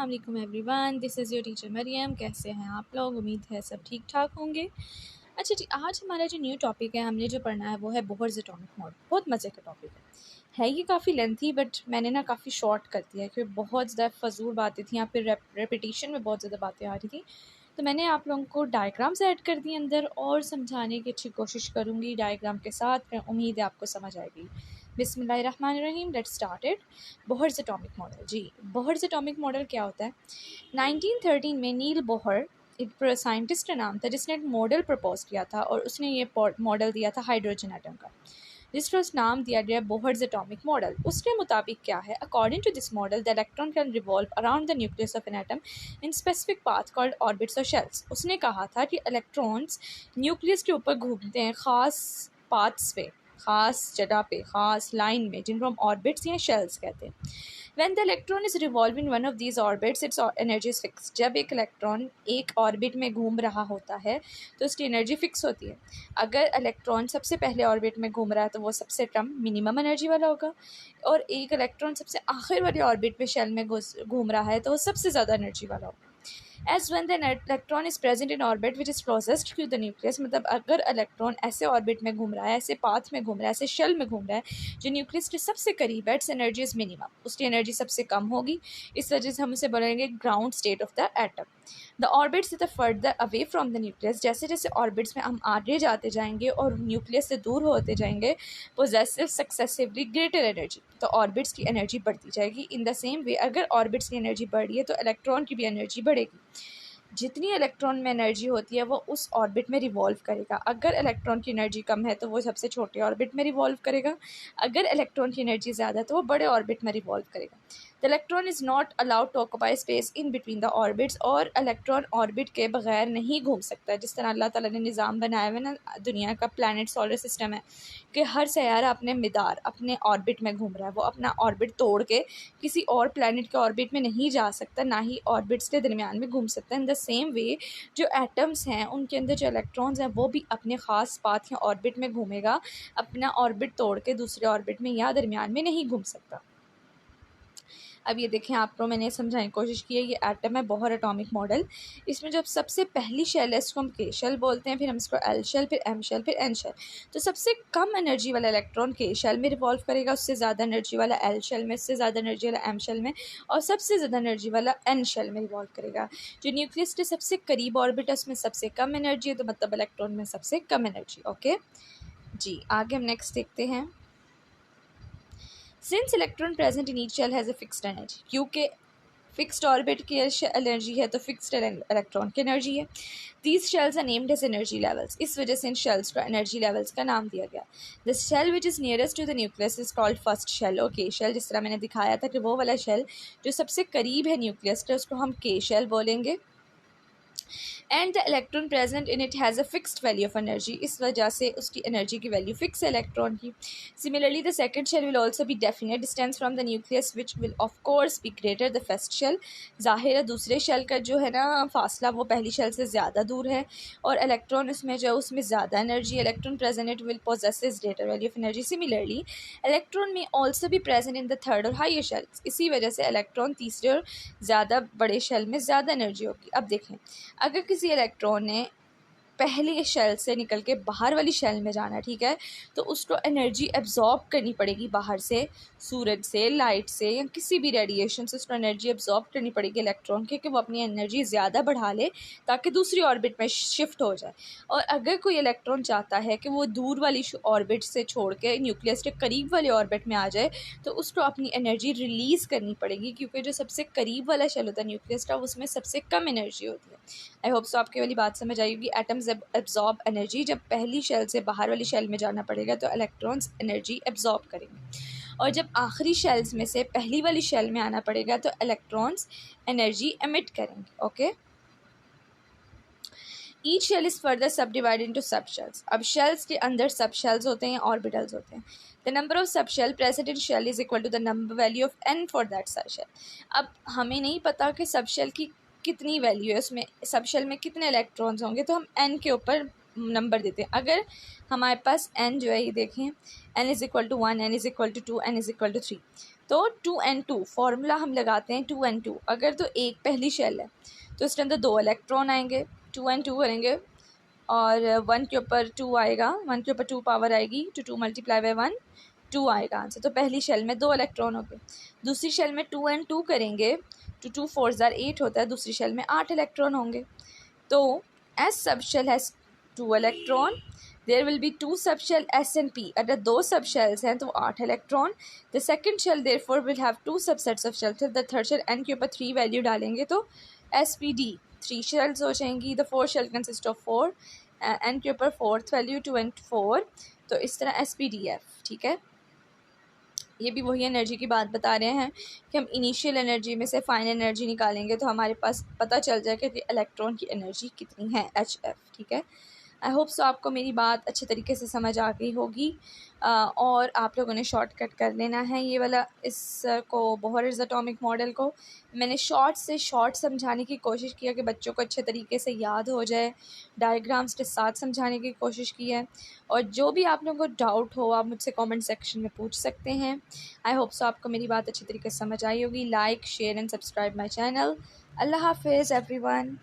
अस्सलाम वालेकुम everyone, this is your teacher Maryam. कैसे हैं आप लोग? उम्मीद है सब ठीक ठाक होंगे। अच्छा जी, आज हमारा जो न्यू टॉपिक है, हमने जो पढ़ना है वो है बोहर्स एटॉमिक मॉडल। बहुत मज़े का टॉपिक है ये काफ़ी लेंथी, बट मैंने ना काफ़ी शॉर्ट कर दिया है क्योंकि बहुत ज़्यादा फजूल बातें थी, यहाँ पे रेपिटेशन में बहुत ज़्यादा बातें आ रही थी। तो मैंने आप लोगों को डायग्राम्स ऐड कर दिए अंदर और समझाने की अच्छी कोशिश करूँगी डायग्राम के साथ। उम्मीद है आपको समझ आएगी। बिस्मिल्लाहिर्रहमानिर्रहीम, let's start it. Bohr's atomic model. जी, बोहर्स एटॉमिक मॉडल क्या होता है? 1913 में नील बोहर एक साइंटिस्ट का नाम था जिसने एक मॉडल प्रपोज किया था और उसने ये मॉडल दिया था हाइड्रोजन एटम का, जिसका उस नाम दिया गया बोहर्स एटॉमिक मॉडल। उसके मुताबिक क्या है? According to this model the electron can revolve around the nucleus of an atom in specific path called orbits और शेल्स। उसने कहा था कि इलेक्ट्रॉन्स न्यूक्लियस के ऊपर घूमते हैं ख़ास पाथ्स पे, ख़ास जगह पे, ख़ास लाइन में, जिनको हम ऑर्बिट्स या शेल्स कहते हैं। When the electron is revolving one of these orbits, its energy is fixed. जब एक इलेक्ट्रॉन एक ऑर्बिट में घूम रहा होता है तो उसकी एनर्जी फिक्स होती है। अगर इलेक्ट्रॉन सबसे पहले ऑर्बिट में घूम रहा है तो वो सबसे कम मिनिमम एनर्जी वाला होगा, और एक इलेक्ट्रॉन सबसे आखिर वाली ऑर्बिट में शेल में घूम रहा है तो वो सबसे ज़्यादा एनर्जी वाला होगा। As when the electron is present in orbit which is closest to the nucleus, मतलब अगर इलेक्ट्रॉन ऐसे ऑर्बिट में घूम रहा है, ऐसे पाथ में घूम रहा है, ऐसे शेल में घूम रहा है जो न्यूक्लियस के सबसे करीब है, इट्स एनर्जी इज मिनिमम, उसकी एनर्जी सबसे कम होगी। इस वजह से हम उसे बोलेंगे ground state of the atom. The orbits the further away from the nucleus, जैसे जैसे ऑर्बिट्स में हम आगे जाते जाएंगे और न्यूक्लियस से दूर होते जाएंगे, पोजेसिव सक्सेसिवली ग्रेटर एनर्जी, तो ऑर्बिट्स की एनर्जी बढ़ती जाएगी। इन द सेम वे अगर ऑर्बिट्स की एनर्जी बढ़ रही है तो इलेक्ट्रॉन की भी एनर्जी बढ़ेगी। जितनी इलेक्ट्रॉन में एनर्जी होती है वो उस ऑर्बिट में रिवॉल्व करेगा। अगर इलेक्ट्रॉन की एनर्जी कम है तो वो सबसे छोटे ऑर्बिट में रिवॉल्व करेगा, अगर इलेक्ट्रॉन की एनर्जी ज़्यादा है तो वो बड़े ऑर्बिट में रिवॉल्व करेगा। The electron is not allowed to occupy space in between the orbits, और इलेक्ट्रॉन ऑर्बिट के बगैर नहीं घूम सकता। जिस तरह अल्लाह ताला ने निज़ाम बनाया हुआ है ना, दुनिया का प्लैनेट सोलर सिस्टम है कि हर सैयारा अपने मिदार अपने ऑर्बिट में घूम रहा है, वो अपना ऑर्बिट तोड़ के किसी और प्लैनेट के ऑर्बिट में नहीं जा सकता, ना ही ऑर्बिट्स के दरमियान में घूम सकता है। इन द सेम वे जो एटम्स हैं उनके अंदर जो इलेक्ट्रॉन्स हैं वो भी अपने ख़ास पाथ या ऑर्बिट में घूमेगा, अपना ऑर्बिट तोड़ के दूसरे ऑर्बिट में या दरमियान में नहीं घूम सकता। अब ये देखें, आपको मैंने समझाने की कोशिश की है, ये एटम है बोहर एटॉमिक मॉडल। इसमें जब सबसे पहली शेल है इसको हम के शेल बोलते हैं, फिर हम इसको एल शेल, फिर एम शेल, फिर एन शेल। तो सबसे कम एनर्जी वाला इलेक्ट्रॉन के शेल में रिवॉल्व करेगा, उससे ज़्यादा एनर्जी वाला एल शेल में, उससे ज़्यादा एनर्जी वाला एम शेल में, और सबसे ज़्यादा एनर्जी वाला एन शेल में रिवॉल्व करेगा। जो न्यूक्लियस के सबसे करीब ऑर्बिट है उसमें सबसे कम एनर्जी है, तो मतलब इलेक्ट्रॉन में सबसे कम एनर्जी। ओके जी, आगे हम नेक्स्ट देखते हैं। Since electron present in each shell has a fixed energy, क्योंकि फिक्स्ड ऑर्बिट की एनर्जी है तो फिक्स्ड इलेक्ट्रॉन की एनर्जी है। These shells are named as energy levels, इस वजह से इन शेल्स को एनर्जी लेवल्स का नाम दिया गया। The shell which is nearest to the nucleus is called first shell और K shell, जिस तरह मैंने दिखाया था कि वो वाला शेल जो सबसे करीब है न्यूक्लियस के उसको हम K shell बोलेंगे। And the electron present in it has a fixed value of energy, इस वजह से उसकी एनर्जी की वैल्यू फिक्स है इलेक्ट्रॉन की। Similarly the second shell will also be definite distance from the nucleus which will of course be greater the first shell. ज़ाहिर है दूसरे शेल का जो है ना फासला वो पहली शेल से ज़्यादा दूर है, और इलेक्ट्रॉन उसमें जो है उसमें ज़्यादा energy, electron present it will possesses greater value of energy. Similarly electron में ऑल्सो भी प्रेजेंट इन द थर्ड और हायर शेल, इसी वजह से इलेक्ट्रॉन तीसरे और ज़्यादा बड़े शेल में ज़्यादा एनर्जी होगी। अब देखें, अगर किसी इलेक्ट्रॉन ने पहली शेल से निकल के बाहर वाली शेल में जाना, ठीक है, तो उसको एनर्जी एब्जॉर्ब करनी पड़ेगी बाहर से, सूरज से, लाइट से या किसी भी रेडिएशन से उसको एनर्जी एब्जॉर्ब करनी पड़ेगी इलेक्ट्रॉन के, कि वो अपनी एनर्जी ज़्यादा बढ़ा ले ताकि दूसरी ऑर्बिट में शिफ्ट हो जाए। और अगर कोई इलेक्ट्रॉन चाहता है कि वो दूर वाली ऑर्बिट से छोड़ के न्यूक्लियस के करीब वाले ऑर्बिट में आ जाए तो उसको अपनी एनर्जी रिलीज़ करनी पड़ेगी, क्योंकि जो सबसे करीब वाला शेल होता है न्यूक्लियस का उसमें सबसे कम एनर्जी होती है। आई होप सो आपके वाली बात समझ आएगी। एटम्स एब्जॉर्ब एनर्जी, जब पहली शेल से बाहर वाली शेल में जाना पड़ेगा तो इलेक्ट्रॉन्स एनर्जी एब्जॉर्ब करेंगे, और जब आखिरी शेल्स में से पहली वाली शेल में आना पड़ेगा तो इलेक्ट्रॉन्स एनर्जी एमिट करेंगे। Okay, each shell is further subdivided into subshells. अब शेल्स के अंदर सब शेल्स होते हैं, ऑर्बिटल्स होते हैं। The number of subshell present in shell is equal to the number value of n for that subshell. अब हमें नहीं पता कि सब शेल की कितनी वैल्यू है, उसमें सब शेल में कितने इलेक्ट्रॉन्स होंगे, तो हम एन के ऊपर नंबर देते हैं। अगर हमारे पास n जो है ये देखें n is equal to 1, n is equal to 2, n is equal to 3, तो 2n2 फार्मूला हम लगाते हैं 2n2। अगर तो एक पहली शेल है तो इसके अंदर 2 इलेक्ट्रॉन आएंगे, 2n2 करेंगे और 1 के ऊपर 2 आएगा, 1 के ऊपर 2 पावर आएगी, तो 2 मल्टीप्लाई बाय 1 2 आएगा आंसर। तो पहली शेल में 2 इलेक्ट्रॉन हो गए। दूसरी शेल में 2n2 करेंगे तो 2 4 ज़ार 8 होता है, दूसरी शेल में 8 इलेक्ट्रॉन होंगे। तो s subshell has 2 electron, there will be 2 सब शेल एस एंड पी। अगर 2 सब शेल्स हैं तो 8 electron. The second shell therefore will have 2 subsets of shell. The third shell n के ऊपर 3 वैल्यू डालेंगे तो एस पी डी 3 शेल्स हो जाएंगी। The fourth shell consist of 4, n के ऊपर फोर्थ वैल्यू 2 and 4, तो इस तरह एस पी डी एफ। ठीक है, ये भी वही एनर्जी की बात बता रहे हैं कि हम इनिशियल एनर्जी में से फाइनल एनर्जी निकालेंगे तो हमारे पास पता चल जाएगा कि इलेक्ट्रॉन की एनर्जी कितनी है, एच एफ। ठीक है, आई होप सो आपको मेरी बात अच्छे तरीके से समझ आ गई होगी। और आप लोगों ने शॉर्टकट कर लेना है ये वाला, इस को बोहर's एटॉमिक मॉडल को मैंने शॉर्ट से शॉर्ट समझाने की कोशिश किया कि बच्चों को अच्छे तरीके से याद हो जाए, डायग्राम्स के साथ समझाने की कोशिश की है। और जो भी आप लोगों को डाउट हो आप मुझसे कमेंट सेक्शन में पूछ सकते हैं। आई होप सो आपको मेरी बात अच्छी तरीके से समझ आई होगी। Like share and subscribe my channel. अल्लाह हाफिज़ एवरीवन।